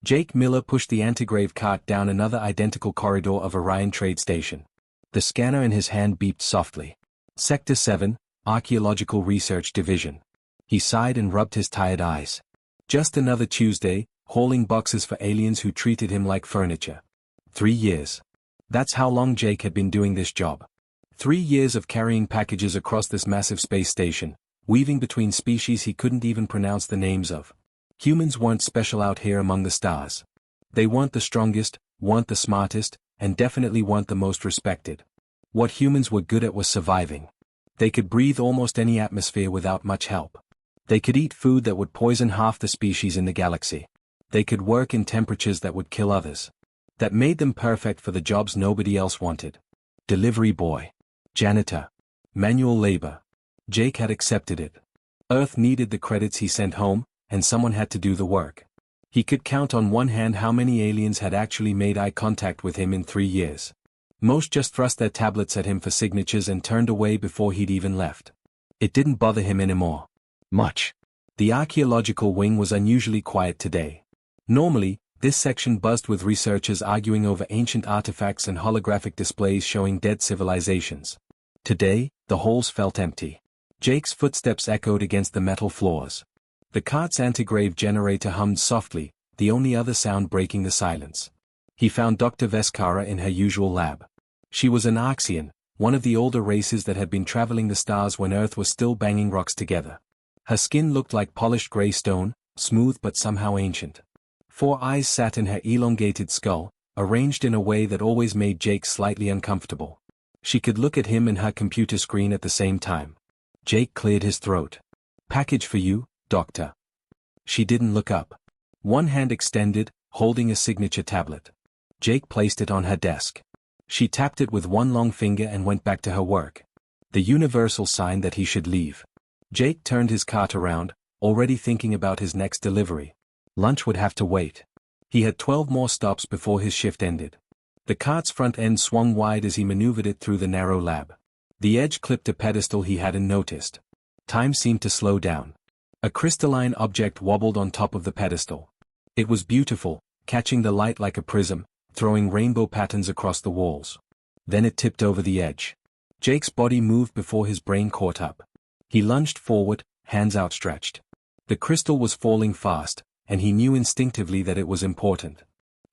Jake Miller pushed the antigrave cart down another identical corridor of Orion Trade Station. The scanner in his hand beeped softly. Sector 7, Archaeological Research Division. He sighed and rubbed his tired eyes. Just another Tuesday, hauling boxes for aliens who treated him like furniture. 3 years. That's how long Jake had been doing this job. 3 years of carrying packages across this massive space station, weaving between species he couldn't even pronounce the names of. Humans weren't special out here among the stars. They weren't the strongest, weren't the smartest, and definitely weren't the most respected. What humans were good at was surviving. They could breathe almost any atmosphere without much help. They could eat food that would poison half the species in the galaxy. They could work in temperatures that would kill others. That made them perfect for the jobs nobody else wanted. Delivery boy. Janitor. Manual labor. Jake had accepted it. Earth needed the credits he sent home, and someone had to do the work. He could count on one hand how many aliens had actually made eye contact with him in 3 years. Most just thrust their tablets at him for signatures and turned away before he'd even left. It didn't bother him anymore. Much. The archaeological wing was unusually quiet today. Normally, this section buzzed with researchers arguing over ancient artifacts and holographic displays showing dead civilizations. Today, the halls felt empty. Jake's footsteps echoed against the metal floors. The cart's antigrave generator hummed softly, the only other sound breaking the silence. He found Dr. Veskara in her usual lab. She was an Arxian, one of the older races that had been traveling the stars when Earth was still banging rocks together. Her skin looked like polished gray stone, smooth but somehow ancient. 4 eyes sat in her elongated skull, arranged in a way that always made Jake slightly uncomfortable. She could look at him and her computer screen at the same time. Jake cleared his throat. "Package for you, Doctor." She didn't look up. One hand extended, holding a signature tablet. Jake placed it on her desk. She tapped it with one long finger and went back to her work. The universal sign that he should leave. Jake turned his cart around, already thinking about his next delivery. Lunch would have to wait. He had 12 more stops before his shift ended. The cart's front end swung wide as he maneuvered it through the narrow lab. The edge clipped a pedestal he hadn't noticed. Time seemed to slow down. A crystalline object wobbled on top of the pedestal. It was beautiful, catching the light like a prism, throwing rainbow patterns across the walls. Then it tipped over the edge. Jake's body moved before his brain caught up. He lunged forward, hands outstretched. The crystal was falling fast, and he knew instinctively that it was important.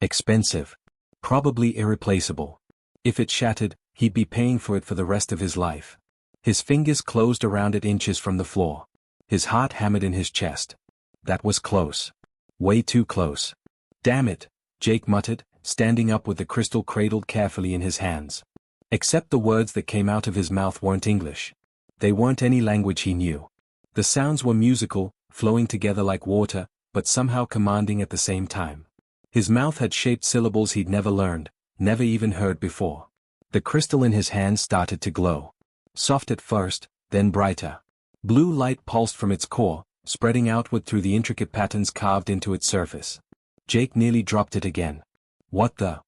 Expensive. Probably irreplaceable. If it shattered, he'd be paying for it for the rest of his life. His fingers closed around it inches from the floor. His heart hammered in his chest. That was close. Way too close. "Damn it," Jake muttered, standing up with the crystal cradled carefully in his hands. Except the words that came out of his mouth weren't English. They weren't any language he knew. The sounds were musical, flowing together like water, but somehow commanding at the same time. His mouth had shaped syllables he'd never learned, never even heard before. The crystal in his hand started to glow. Soft at first, then brighter. Blue light pulsed from its core, spreading outward through the intricate patterns carved into its surface. Jake nearly dropped it again. "What the?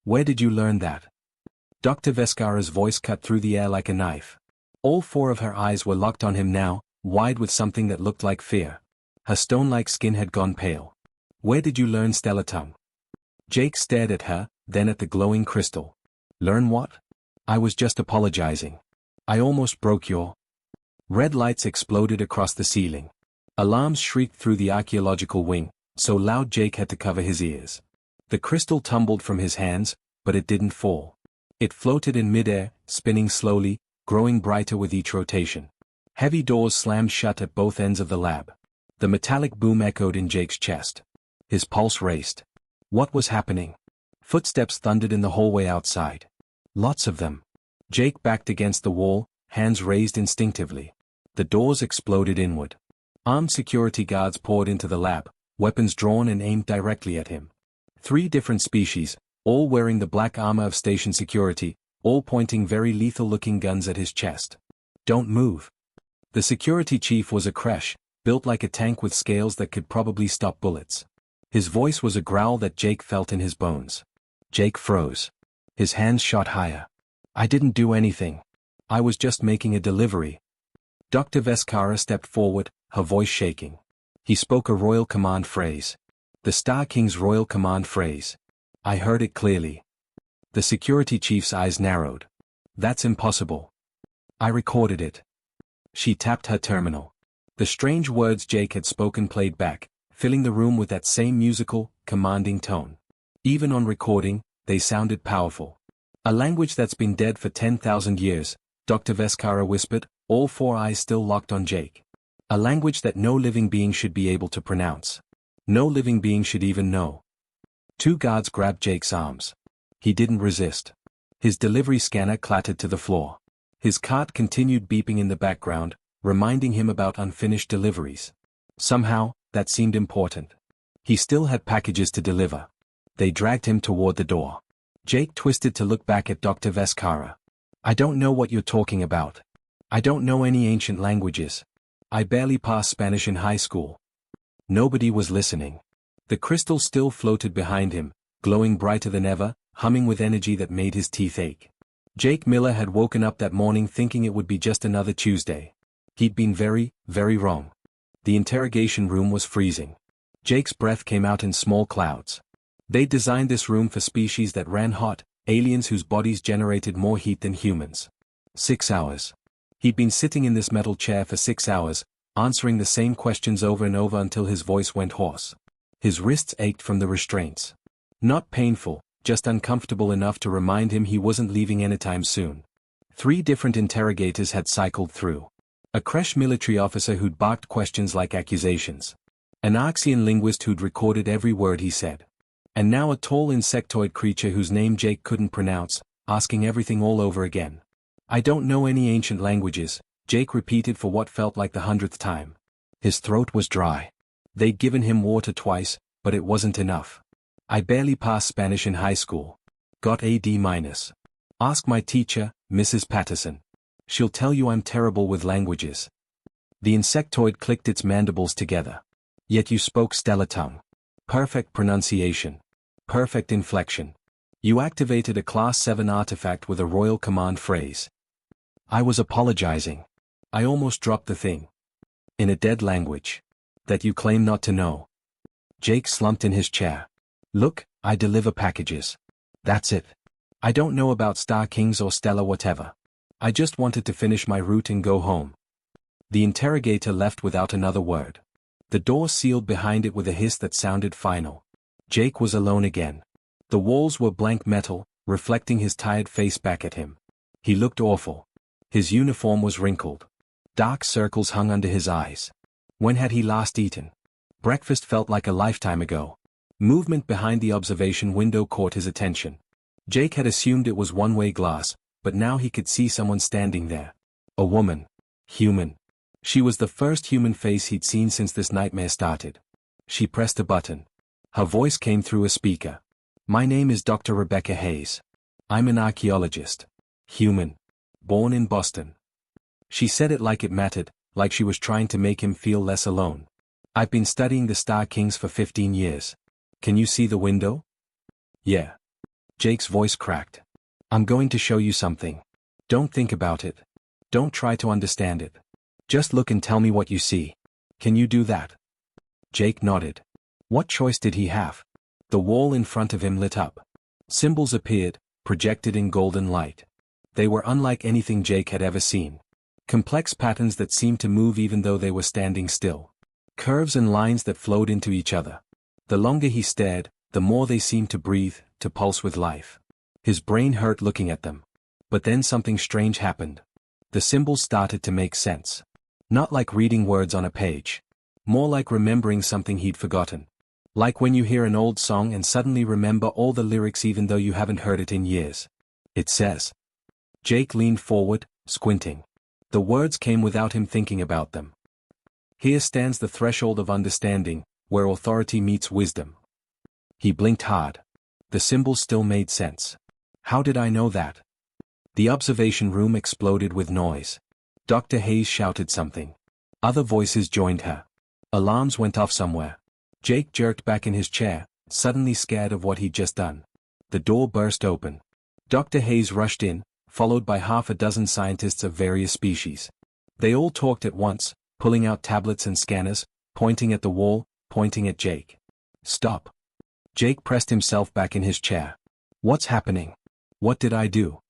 Where did you learn that?" Dr. Veskara's voice cut through the air like a knife. All 4 of her eyes were locked on him now, wide with something that looked like fear. Her stone-like skin had gone pale. "Where did you learn Stellar Tongue?" Jake stared at her, then at the glowing crystal. "Learn what?" "I was just apologizing. I almost broke your—" Red lights exploded across the ceiling. Alarms shrieked through the archaeological wing, so loud Jake had to cover his ears. The crystal tumbled from his hands, but it didn't fall. It floated in midair, spinning slowly, growing brighter with each rotation. Heavy doors slammed shut at both ends of the lab. The metallic boom echoed in Jake's chest. His pulse raced. What was happening? Footsteps thundered in the hallway outside. Lots of them. Jake backed against the wall, hands raised instinctively. The doors exploded inward. Armed security guards poured into the lab, weapons drawn and aimed directly at him. 3 different species, all wearing the black armor of station security, all pointing very lethal-looking guns at his chest. "Don't move." The security chief was a Kresh, built like a tank with scales that could probably stop bullets. His voice was a growl that Jake felt in his bones. Jake froze. His hands shot higher. "I didn't do anything. I was just making a delivery." Dr. Veskara stepped forward, her voice shaking. He spoke a royal command phrase. The Star King's royal command phrase. I heard it clearly. The security chief's eyes narrowed. That's impossible. I recorded it. She tapped her terminal. The strange words Jake had spoken played back, filling the room with that same musical, commanding tone. Even on recording, they sounded powerful. A language that's been dead for 10,000 years, Dr. Veskara whispered, all four eyes still locked on Jake. A language that no living being should be able to pronounce. No living being should even know. Two guards grabbed Jake's arms. He didn't resist. His delivery scanner clattered to the floor. His cart continued beeping in the background, reminding him about unfinished deliveries. Somehow, that seemed important. He still had packages to deliver. They dragged him toward the door. Jake twisted to look back at Dr. Veskara. I don't know what you're talking about. I don't know any ancient languages. I barely passed Spanish in high school. Nobody was listening. The crystal still floated behind him, glowing brighter than ever, humming with energy that made his teeth ache. Jake Miller had woken up that morning thinking it would be just another Tuesday. He'd been very, very wrong. The interrogation room was freezing. Jake's breath came out in small clouds. They designed this room for species that ran hot, aliens whose bodies generated more heat than humans. 6 hours. He'd been sitting in this metal chair for 6 hours, answering the same questions over and over until his voice went hoarse. His wrists ached from the restraints. Not painful, just uncomfortable enough to remind him he wasn't leaving anytime soon. 3 different interrogators had cycled through. A Kresh military officer who'd barked questions like accusations. An Arxian linguist who'd recorded every word he said. And now a tall insectoid creature whose name Jake couldn't pronounce, asking everything all over again. I don't know any ancient languages, Jake repeated for what felt like the 100th time. His throat was dry. They'd given him water twice, but it wasn't enough. I barely passed Spanish in high school. Got a D-. Ask my teacher, Mrs. Patterson. She'll tell you I'm terrible with languages. The insectoid clicked its mandibles together. Yet you spoke stellar tongue. Perfect pronunciation. Perfect inflection. You activated a Class 7 artifact with a royal command phrase. I was apologizing. I almost dropped the thing. In a dead language. That you claim not to know. Jake slumped in his chair. Look, I deliver packages. That's it. I don't know about Star Kings or Stellar whatever. I just wanted to finish my route and go home. The interrogator left without another word. The door sealed behind it with a hiss that sounded final. Jake was alone again. The walls were blank metal, reflecting his tired face back at him. He looked awful. His uniform was wrinkled. Dark circles hung under his eyes. When had he last eaten? Breakfast felt like a lifetime ago. Movement behind the observation window caught his attention. Jake had assumed it was one-way glass, but now he could see someone standing there. A woman. Human. She was the first human face he'd seen since this nightmare started. She pressed a button. Her voice came through a speaker. My name is Dr. Rebecca Hayes. I'm an archaeologist. Human. Born in Boston. She said it like it mattered, like she was trying to make him feel less alone. I've been studying the Star Kings for 15 years. Can you see the window? Yeah. Jake's voice cracked. I'm going to show you something. Don't think about it. Don't try to understand it. Just look and tell me what you see. Can you do that? Jake nodded. What choice did he have? The wall in front of him lit up. Symbols appeared, projected in golden light. They were unlike anything Jake had ever seen. Complex patterns that seemed to move even though they were standing still. Curves and lines that flowed into each other. The longer he stared, the more they seemed to breathe, to pulse with life. His brain hurt looking at them. But then something strange happened. The symbols started to make sense. Not like reading words on a page. More like remembering something he'd forgotten. Like when you hear an old song and suddenly remember all the lyrics even though you haven't heard it in years. It says. Jake leaned forward, squinting. The words came without him thinking about them. Here stands the threshold of understanding, where authority meets wisdom. He blinked hard. The symbols still made sense. How did I know that? The observation room exploded with noise. Dr. Hayes shouted something. Other voices joined her. Alarms went off somewhere. Jake jerked back in his chair, suddenly scared of what he'd just done. The door burst open. Dr. Hayes rushed in, followed by half a dozen scientists of various species. They all talked at once, pulling out tablets and scanners, pointing at the wall, pointing at Jake. Stop. Jake pressed himself back in his chair. What's happening? What did I do?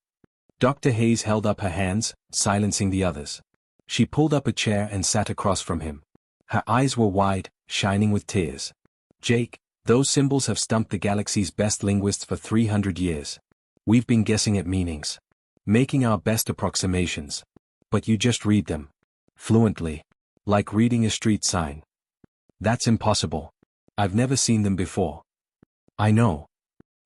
Dr. Hayes held up her hands, silencing the others. She pulled up a chair and sat across from him. Her eyes were wide, shining with tears. Jake, those symbols have stumped the galaxy's best linguists for 300 years. We've been guessing at meanings, making our best approximations. But you just read them. Fluently. Like reading a street sign. That's impossible. I've never seen them before. I know.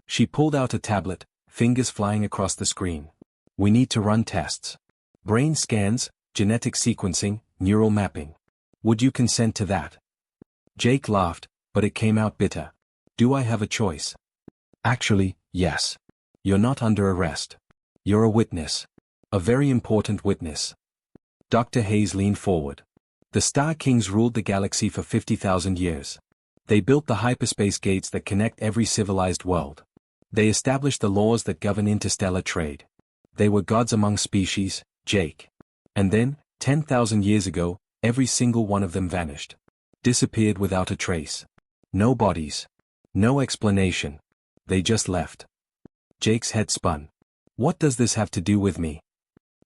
She pulled out a tablet, fingers flying across the screen. We need to run tests. Brain scans, genetic sequencing, neural mapping. Would you consent to that? Jake laughed, but it came out bitter. Do I have a choice? Actually, yes. You're not under arrest. You're a witness. A very important witness. Dr. Hayes leaned forward. The Star Kings ruled the galaxy for 50,000 years. They built the hyperspace gates that connect every civilized world. They established the laws that govern interstellar trade. They were gods among species, Jake. And then, 10,000 years ago, every single one of them vanished. Disappeared without a trace. No bodies. No explanation. They just left. Jake's head spun. What does this have to do with me?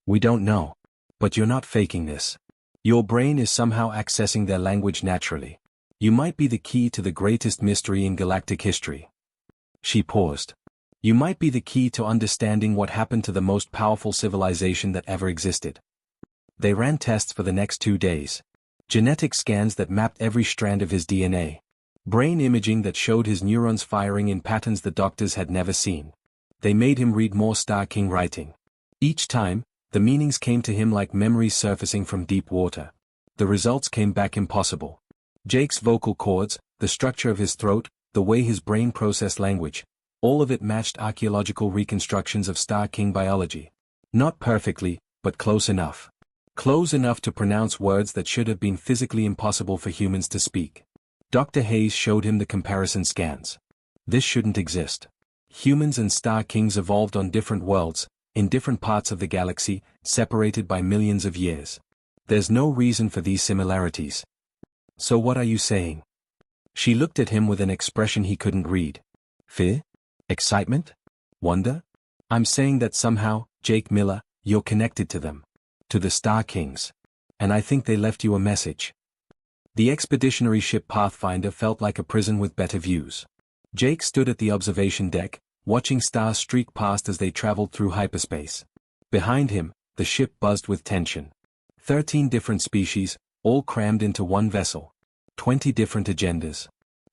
We don't know. But you're not faking this. Your brain is somehow accessing their language naturally. You might be the key to the greatest mystery in galactic history. She paused. You might be the key to understanding what happened to the most powerful civilization that ever existed. They ran tests for the next 2 days. Genetic scans that mapped every strand of his DNA. Brain imaging that showed his neurons firing in patterns the doctors had never seen. They made him read more Star King writing. Each time, the meanings came to him like memories surfacing from deep water. The results came back impossible. Jake's vocal cords, the structure of his throat, the way his brain processed language, all of it matched archaeological reconstructions of Star King biology. Not perfectly, but close enough. Close enough to pronounce words that should have been physically impossible for humans to speak. Dr. Hayes showed him the comparison scans. This shouldn't exist. Humans and Star Kings evolved on different worlds, in different parts of the galaxy, separated by millions of years. There's no reason for these similarities. So what are you saying? She looked at him with an expression he couldn't read. Fear? Excitement? Wonder? I'm saying that somehow, Jake Miller, you're connected to them. To the Star Kings. And I think they left you a message. The expeditionary ship Pathfinder felt like a prison with better views. Jake stood at the observation deck, watching stars streak past as they traveled through hyperspace. Behind him, the ship buzzed with tension. 13 different species, all crammed into one vessel. 20 different agendas.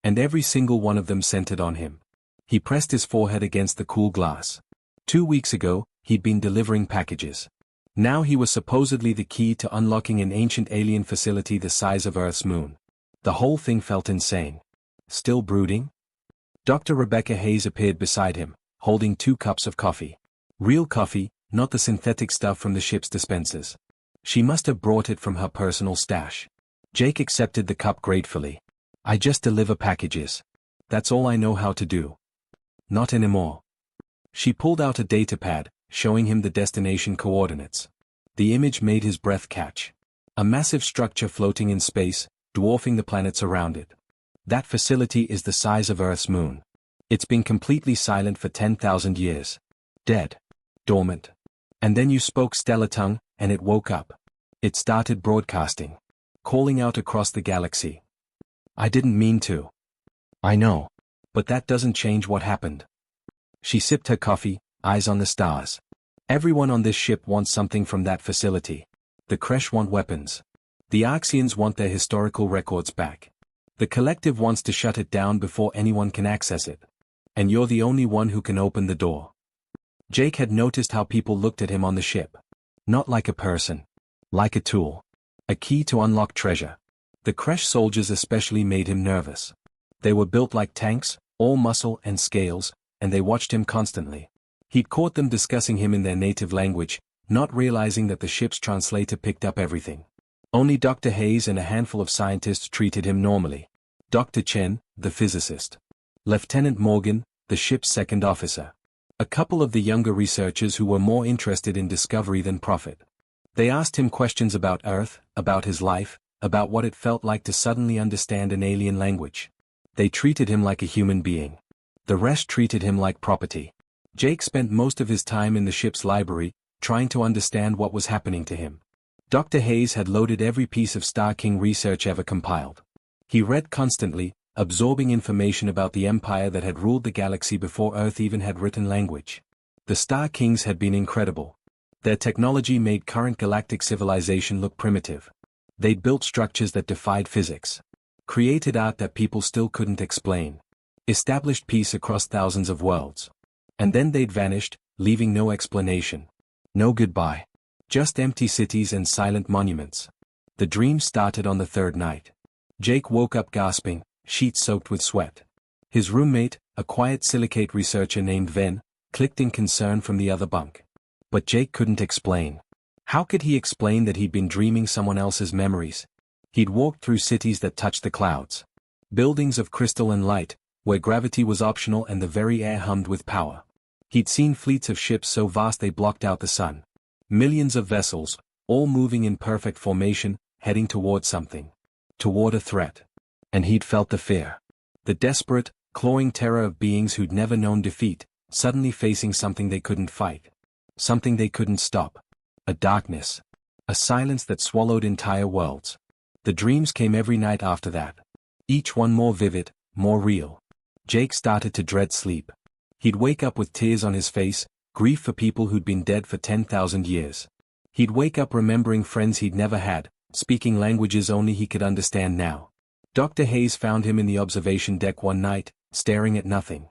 And every single one of them centered on him. He pressed his forehead against the cool glass. 2 weeks ago, he'd been delivering packages. Now he was supposedly the key to unlocking an ancient alien facility the size of Earth's moon. The whole thing felt insane. Still brooding? Dr. Rebecca Hayes appeared beside him, holding 2 cups of coffee. Real coffee, not the synthetic stuff from the ship's dispensers. She must have brought it from her personal stash. Jake accepted the cup gratefully. I just deliver packages. That's all I know how to do. Not anymore. She pulled out a datapad, showing him the destination coordinates. The image made his breath catch. A massive structure floating in space, dwarfing the planets around it. That facility is the size of Earth's moon. It's been completely silent for 10,000 years. Dead. Dormant. And then you spoke stellar tongue, and it woke up. It started broadcasting. Calling out across the galaxy. I didn't mean to. I know. But that doesn't change what happened. She sipped her coffee, eyes on the stars. Everyone on this ship wants something from that facility. The Kresh want weapons. The Arxians want their historical records back. The collective wants to shut it down before anyone can access it. And you're the only one who can open the door. Jake had noticed how people looked at him on the ship. Not like a person. Like a tool. A key to unlock treasure. The Kresh soldiers especially made him nervous. They were built like tanks, all muscle and scales, and they watched him constantly. He'd caught them discussing him in their native language, not realizing that the ship's translator picked up everything. Only Dr. Hayes and a handful of scientists treated him normally. Dr. Chen, the physicist. Lieutenant Morgan, the ship's second officer. A couple of the younger researchers who were more interested in discovery than profit. They asked him questions about Earth, about his life, about what it felt like to suddenly understand an alien language. They treated him like a human being. The rest treated him like property. Jake spent most of his time in the ship's library, trying to understand what was happening to him. Dr. Hayes had loaded every piece of Star King research ever compiled. He read constantly, absorbing information about the empire that had ruled the galaxy before Earth even had written language. The Star Kings had been incredible. Their technology made current galactic civilization look primitive. They'd built structures that defied physics. Created art that people still couldn't explain. Established peace across thousands of worlds. And then they'd vanished, leaving no explanation. No goodbye. Just empty cities and silent monuments. The dream started on the third night. Jake woke up gasping, sheets soaked with sweat. His roommate, a quiet silicate researcher named Ven, clicked in concern from the other bunk. But Jake couldn't explain. How could he explain that he'd been dreaming someone else's memories? He'd walked through cities that touched the clouds. Buildings of crystal and light, where gravity was optional and the very air hummed with power. He'd seen fleets of ships so vast they blocked out the sun. Millions of vessels, all moving in perfect formation, heading toward something. Toward a threat. And he'd felt the fear. The desperate, clawing terror of beings who'd never known defeat, suddenly facing something they couldn't fight. Something they couldn't stop. A darkness. A silence that swallowed entire worlds. The dreams came every night after that. Each one more vivid, more real. Jake started to dread sleep. He'd wake up with tears on his face, grief for people who'd been dead for 10,000 years. He'd wake up remembering friends he'd never had, speaking languages only he could understand now. Dr. Hayes found him in the observation deck one night, staring at nothing.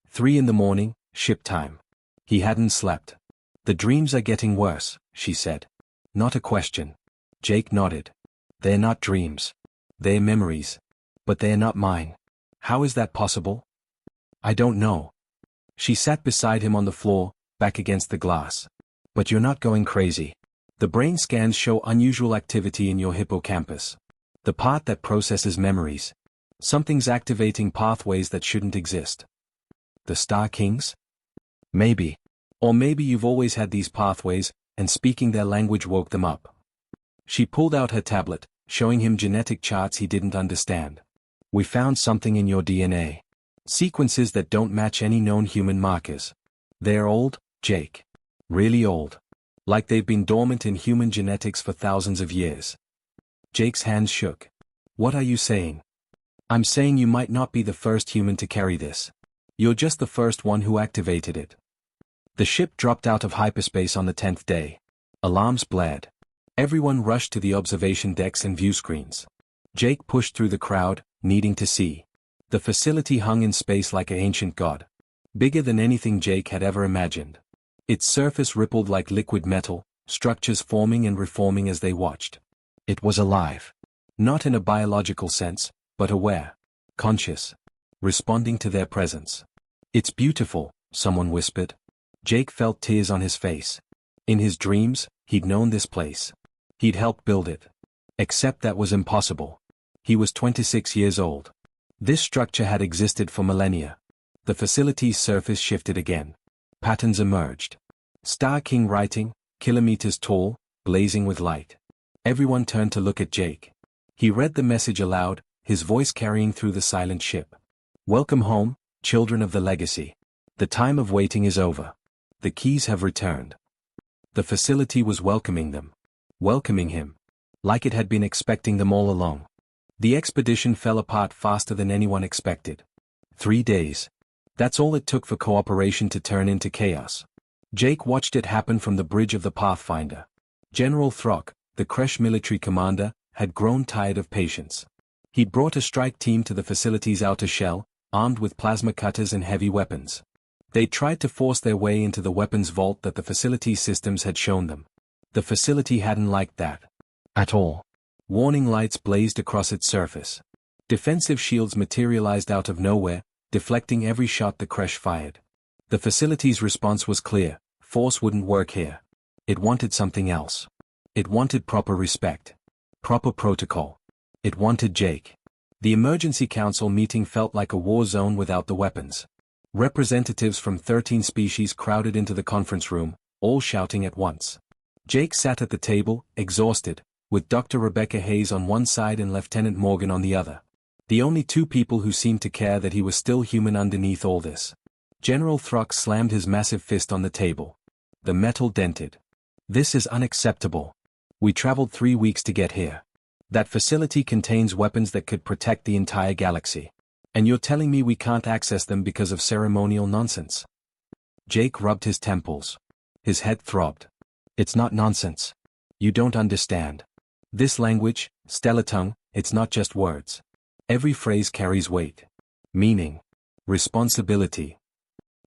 3 a.m, ship time. He hadn't slept. "The dreams are getting worse," she said. "Not a question." Jake nodded. "They're not dreams. They're memories. But they're not mine." "How is that possible?" "I don't know." She sat beside him on the floor, back against the glass. "But you're not going crazy. The brain scans show unusual activity in your hippocampus. The part that processes memories. Something's activating pathways that shouldn't exist." "The Star Kings?" "Maybe. Or maybe you've always had these pathways, and speaking their language woke them up." She pulled out her tablet, showing him genetic charts he didn't understand. "We found something in your DNA. Sequences that don't match any known human markers. They're old, Jake. Really old. Like they've been dormant in human genetics for thousands of years." Jake's hands shook. "What are you saying?" "I'm saying you might not be the first human to carry this. You're just the first one who activated it." The ship dropped out of hyperspace on the 10th day. Alarms blared. Everyone rushed to the observation decks and view screens. Jake pushed through the crowd, needing to see. The facility hung in space like an ancient god. Bigger than anything Jake had ever imagined. Its surface rippled like liquid metal, structures forming and reforming as they watched. It was alive. Not in a biological sense, but aware. Conscious. Responding to their presence. "It's beautiful," someone whispered. Jake felt tears on his face. In his dreams, he'd known this place. He'd helped build it. Except that was impossible. He was 26 years old. This structure had existed for millennia. The facility's surface shifted again. Patterns emerged. Star King writing, kilometers tall, blazing with light. Everyone turned to look at Jake. He read the message aloud, his voice carrying through the silent ship. "Welcome home, children of the legacy. The time of waiting is over. The keys have returned." The facility was welcoming them. Welcoming him. Like it had been expecting them all along. The expedition fell apart faster than anyone expected. 3 days. That's all it took for cooperation to turn into chaos. Jake watched it happen from the bridge of the Pathfinder. General Throck, the Kresh military commander, had grown tired of patience. He'd brought a strike team to the facility's outer shell, armed with plasma cutters and heavy weapons. They tried to force their way into the weapons vault that the facility's systems had shown them. The facility hadn't liked that. At all. Warning lights blazed across its surface. Defensive shields materialized out of nowhere, deflecting every shot the Kresh fired. The facility's response was clear: force wouldn't work here. It wanted something else. It wanted proper respect. Proper protocol. It wanted Jake. The emergency council meeting felt like a war zone without the weapons. Representatives from 13 species crowded into the conference room, all shouting at once. Jake sat at the table, exhausted, with Dr. Rebecca Hayes on one side and Lieutenant Morgan on the other. The only two people who seemed to care that he was still human underneath all this. General Throx slammed his massive fist on the table. The metal dented. This is unacceptable. We traveled 3 weeks to get here. That facility contains weapons that could protect the entire galaxy. And you're telling me we can't access them because of ceremonial nonsense? Jake rubbed his temples. His head throbbed. It's not nonsense. You don't understand. This language, stellar tongue, it's not just words. Every phrase carries weight. Meaning. Responsibility.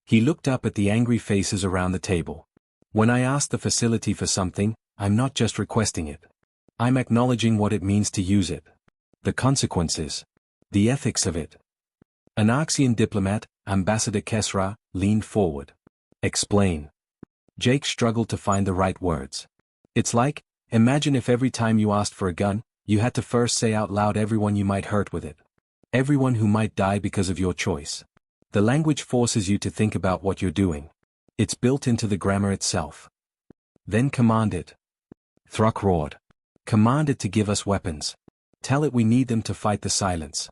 He looked up at the angry faces around the table. When I ask the facility for something, I'm not just requesting it. I'm acknowledging what it means to use it. The consequences. The ethics of it. An Arxian diplomat, Ambassador Kesra, leaned forward. Explain. Jake struggled to find the right words. It's like, imagine if every time you asked for a gun, you had to first say out loud everyone you might hurt with it. Everyone who might die because of your choice. The language forces you to think about what you're doing. It's built into the grammar itself. Then command it. Throck roared. Command it to give us weapons. Tell it we need them to fight the silence.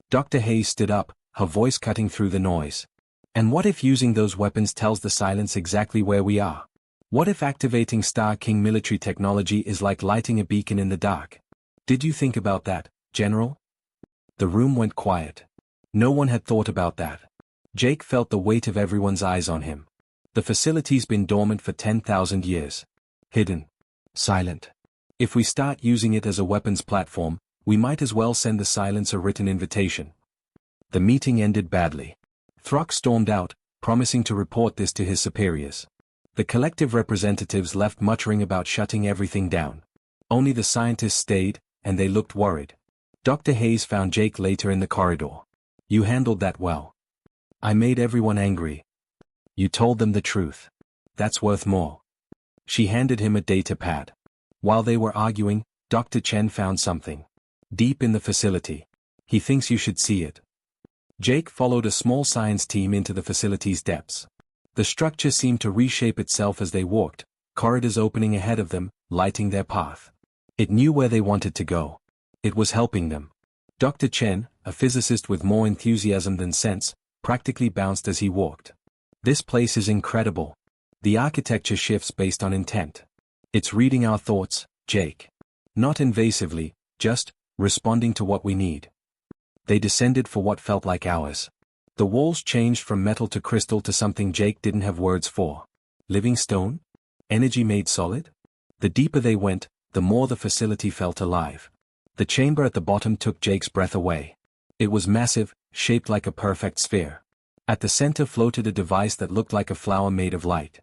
Dr. Hayes stood up, her voice cutting through the noise. And what if using those weapons tells the silence exactly where we are? What if activating Star King military technology is like lighting a beacon in the dark? Did you think about that, General? The room went quiet. No one had thought about that. Jake felt the weight of everyone's eyes on him. The facility's been dormant for 10,000 years. Hidden. Silent. If we start using it as a weapons platform, we might as well send the silence a written invitation. The meeting ended badly. Throck stormed out, promising to report this to his superiors. The collective representatives left muttering about shutting everything down. Only the scientists stayed, and they looked worried. Dr. Hayes found Jake later in the corridor. You handled that well. I made everyone angry. You told them the truth. That's worth more. She handed him a data pad. While they were arguing, Dr. Chen found something. Deep in the facility. He thinks you should see it. Jake followed a small science team into the facility's depths. The structure seemed to reshape itself as they walked, corridors opening ahead of them, lighting their path. It knew where they wanted to go. It was helping them. Dr. Chen, a physicist with more enthusiasm than sense, practically bounced as he walked. This place is incredible. The architecture shifts based on intent. It's reading our thoughts, Jake. Not invasively, just responding to what we need. They descended for what felt like hours. The walls changed from metal to crystal to something Jake didn't have words for. Living stone? Energy made solid? The deeper they went, the more the facility felt alive. The chamber at the bottom took Jake's breath away. It was massive, shaped like a perfect sphere. At the center floated a device that looked like a flower made of light.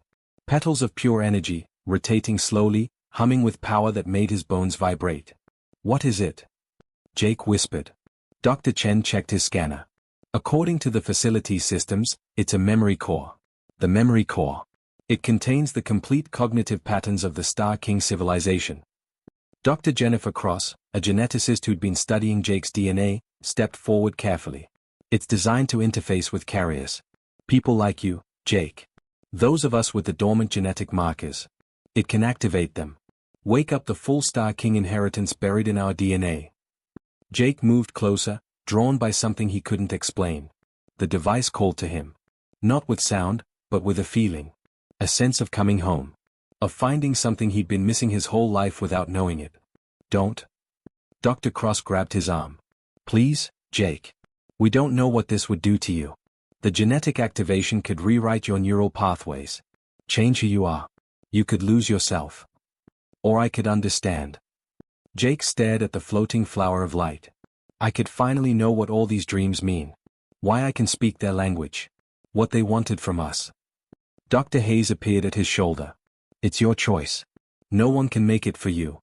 Petals of pure energy, rotating slowly, humming with power that made his bones vibrate. What is it? Jake whispered. Dr. Chen checked his scanner. According to the facility systems, it's a memory core. The memory core. It contains the complete cognitive patterns of the Star King civilization. Dr. Jennifer Cross, a geneticist who'd been studying Jake's DNA, stepped forward carefully. It's designed to interface with carriers. People like you, Jake. Those of us with the dormant genetic markers. It can activate them. Wake up the full Star King inheritance buried in our DNA. Jake moved closer, drawn by something he couldn't explain. The device called to him. Not with sound, but with a feeling. A sense of coming home. Of finding something he'd been missing his whole life without knowing it. Don't. Dr. Cross grabbed his arm. Please, Jake. We don't know what this would do to you. The genetic activation could rewrite your neural pathways. Change who you are. You could lose yourself. Or I could understand. Jake stared at the floating flower of light. I could finally know what all these dreams mean. Why I can speak their language. What they wanted from us. Dr. Hayes appeared at his shoulder. It's your choice. No one can make it for you.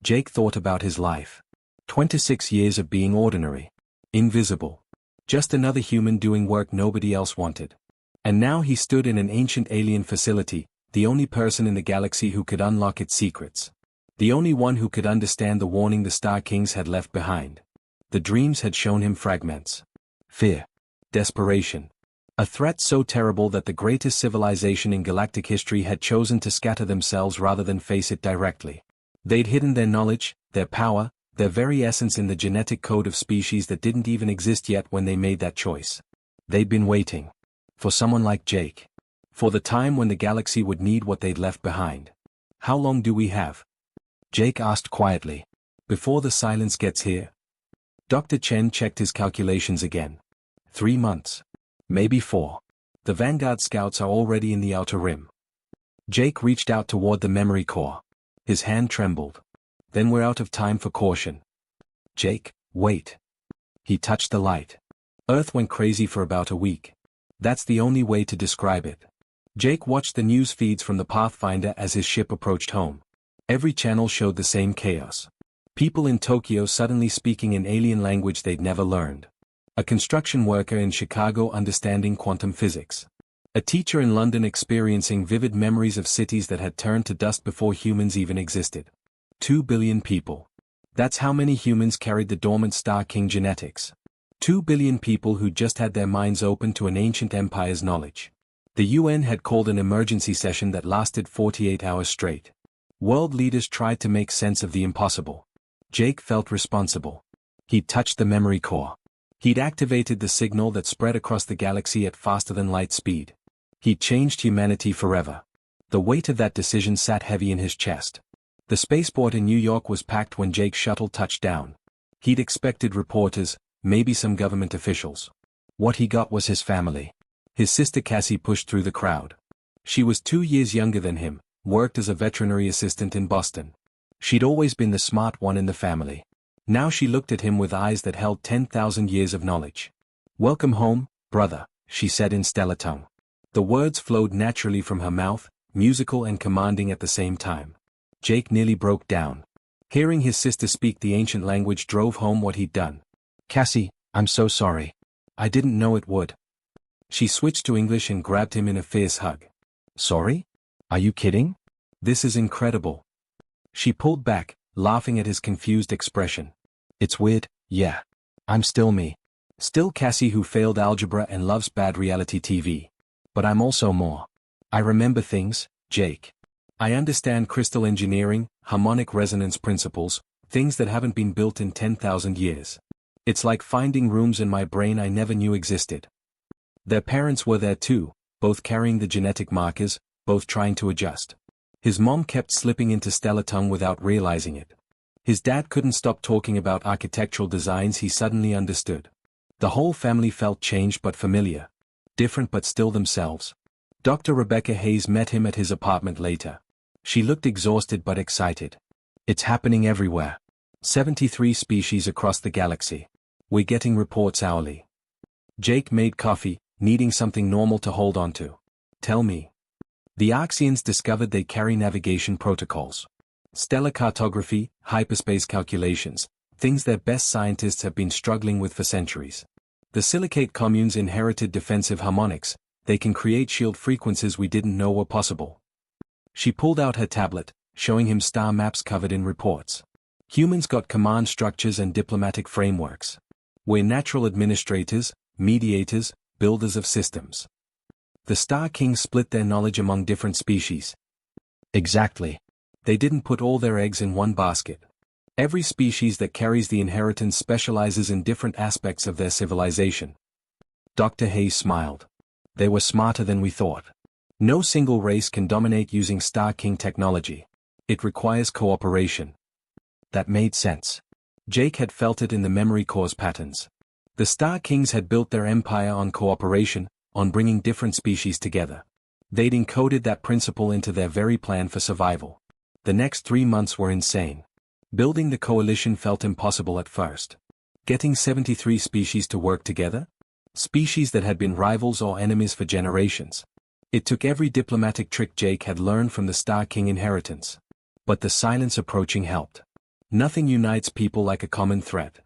Jake thought about his life. 26 years of being ordinary. Invisible. Just another human doing work nobody else wanted. And now he stood in an ancient alien facility, the only person in the galaxy who could unlock its secrets. The only one who could understand the warning the Star Kings had left behind. The dreams had shown him fragments. Fear. Desperation. A threat so terrible that the greatest civilization in galactic history had chosen to scatter themselves rather than face it directly. They'd hidden their knowledge, their power, their very essence in the genetic code of species that didn't even exist yet when they made that choice. They'd been waiting. For someone like Jake. For the time when the galaxy would need what they'd left behind. How long do we have? Jake asked quietly. Before the silence gets here? Dr. Chen checked his calculations again. 3 months. Maybe 4. The Vanguard scouts are already in the outer rim. Jake reached out toward the memory core. His hand trembled. Then we're out of time for caution. Jake, wait. He touched the light. Earth went crazy for about a week. That's the only way to describe it. Jake watched the news feeds from the Pathfinder as his ship approached home. Every channel showed the same chaos. People in Tokyo suddenly speaking in alien language they'd never learned. A construction worker in Chicago understanding quantum physics. A teacher in London experiencing vivid memories of cities that had turned to dust before humans even existed. 2 billion people. That's how many humans carried the dormant Star King genetics. 2 billion people who just had their minds open to an ancient empire's knowledge. The UN had called an emergency session that lasted 48 hours straight. World leaders tried to make sense of the impossible. Jake felt responsible. He'd touched the memory core. He'd activated the signal that spread across the galaxy at faster than light speed. He'd changed humanity forever. The weight of that decision sat heavy in his chest. The spaceport in New York was packed when Jake's shuttle touched down. He'd expected reporters, maybe some government officials. What he got was his family. His sister Cassie pushed through the crowd. She was 2 years younger than him, worked as a veterinary assistant in Boston. She'd always been the smart one in the family. Now she looked at him with eyes that held 10,000 years of knowledge. "Welcome home, brother," she said in stellar tongue. The words flowed naturally from her mouth, musical and commanding at the same time. Jake nearly broke down. Hearing his sister speak the ancient language drove home what he'd done. "Cassie, I'm so sorry. I didn't know it would." She switched to English and grabbed him in a fierce hug. "Sorry? Are you kidding? This is incredible." She pulled back, laughing at his confused expression. "It's weird, yeah. I'm still me. Still Cassie who failed algebra and loves bad reality TV. But I'm also more. I remember things, Jake. I understand crystal engineering, harmonic resonance principles, things that haven't been built in 10,000 years. It's like finding rooms in my brain I never knew existed." Their parents were there too, both carrying the genetic markers, both trying to adjust. His mom kept slipping into stellar tongue without realizing it. His dad couldn't stop talking about architectural designs he suddenly understood. The whole family felt changed but familiar. Different but still themselves. Dr. Rebecca Hayes met him at his apartment later. She looked exhausted but excited. "It's happening everywhere. 73 species across the galaxy. We're getting reports hourly." Jake made coffee, needing something normal to hold on to. "Tell me." The Arxians discovered they carry navigation protocols. Stellar cartography, hyperspace calculations, things their best scientists have been struggling with for centuries. The silicate communes inherited defensive harmonics, they can create shield frequencies we didn't know were possible. She pulled out her tablet, showing him star maps covered in reports. Humans got command structures and diplomatic frameworks. We're natural administrators, mediators, builders of systems. The Star Kings split their knowledge among different species. Exactly. They didn't put all their eggs in one basket. Every species that carries the inheritance specializes in different aspects of their civilization. Dr. Hayes smiled. They were smarter than we thought. No single race can dominate using Star King technology. It requires cooperation. That made sense. Jake had felt it in the memory core's patterns. The Star Kings had built their empire on cooperation, on bringing different species together. They'd encoded that principle into their very plan for survival. The next 3 months were insane. Building the coalition felt impossible at first. Getting 73 species to work together? Species that had been rivals or enemies for generations. It took every diplomatic trick Jake had learned from the Star King inheritance. But the silence approaching helped. Nothing unites people like a common threat.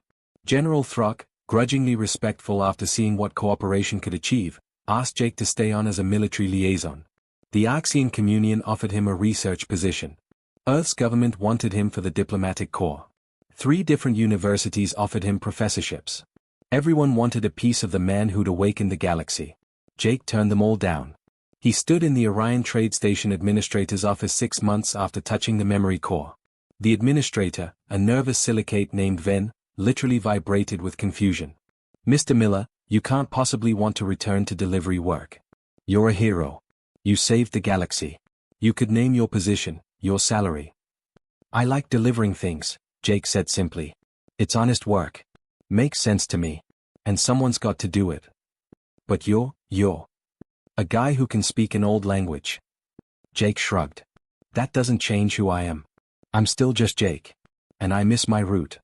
General Throck, grudgingly respectful after seeing what cooperation could achieve, asked Jake to stay on as a military liaison. The Arxian Communion offered him a research position. Earth's government wanted him for the diplomatic corps. 3 different universities offered him professorships. Everyone wanted a piece of the man who'd awakened the galaxy. Jake turned them all down. He stood in the Orion Trade Station administrator's office 6 months after touching the memory core. The administrator, a nervous silicate named Ven, literally vibrated with confusion. Mr. Miller, you can't possibly want to return to delivery work. You're a hero. You saved the galaxy. You could name your position, your salary. I like delivering things, Jake said simply. It's honest work. Makes sense to me. And someone's got to do it. But you're a guy who can speak an old language. Jake shrugged. That doesn't change who I am. I'm still just Jake. And I miss my route.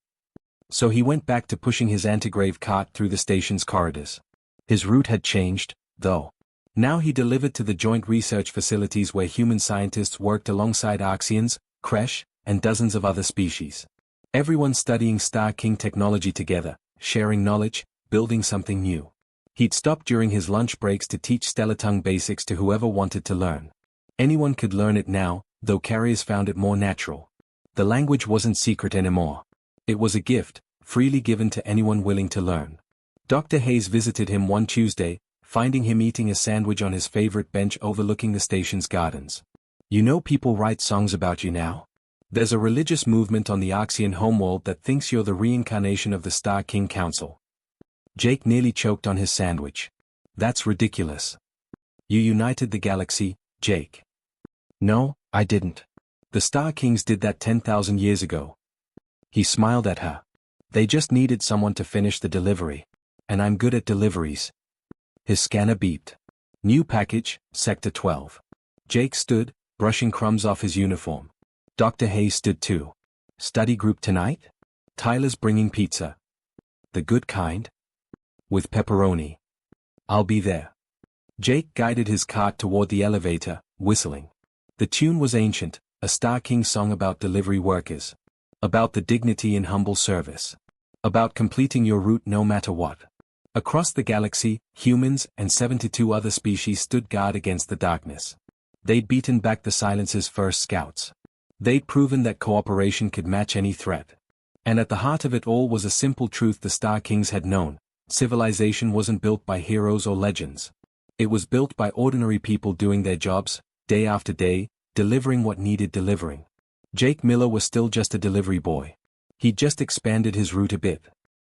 So he went back to pushing his antigrave cart through the station's corridors. His route had changed, though. Now he delivered to the joint research facilities where human scientists worked alongside Arxians, Kresh, and dozens of other species. Everyone studying Star King technology together, sharing knowledge, building something new. He'd stop during his lunch breaks to teach Stellar-Tongue basics to whoever wanted to learn. Anyone could learn it now, though carriers found it more natural. The language wasn't secret anymore. It was a gift, freely given to anyone willing to learn. Dr. Hayes visited him one Tuesday, finding him eating a sandwich on his favorite bench overlooking the station's gardens. You know, people write songs about you now. There's a religious movement on the Arxian homeworld that thinks you're the reincarnation of the Star King Council. Jake nearly choked on his sandwich. That's ridiculous. You united the galaxy, Jake. No, I didn't. The Star Kings did that 10,000 years ago. He smiled at her. They just needed someone to finish the delivery. And I'm good at deliveries. His scanner beeped. New package, Sector 12. Jake stood, brushing crumbs off his uniform. Dr. Hayes stood too. Study group tonight? Tyler's bringing pizza. The good kind? With pepperoni. I'll be there. Jake guided his cart toward the elevator, whistling. The tune was ancient, a Star King song about delivery workers. About the dignity in humble service. About completing your route no matter what. Across the galaxy, humans and 72 other species stood guard against the darkness. They'd beaten back the Silence's first scouts. They'd proven that cooperation could match any threat. And at the heart of it all was a simple truth the Star Kings had known. Civilization wasn't built by heroes or legends. It was built by ordinary people doing their jobs, day after day, delivering what needed delivering. Jake Miller was still just a delivery boy. He'd just expanded his route a bit.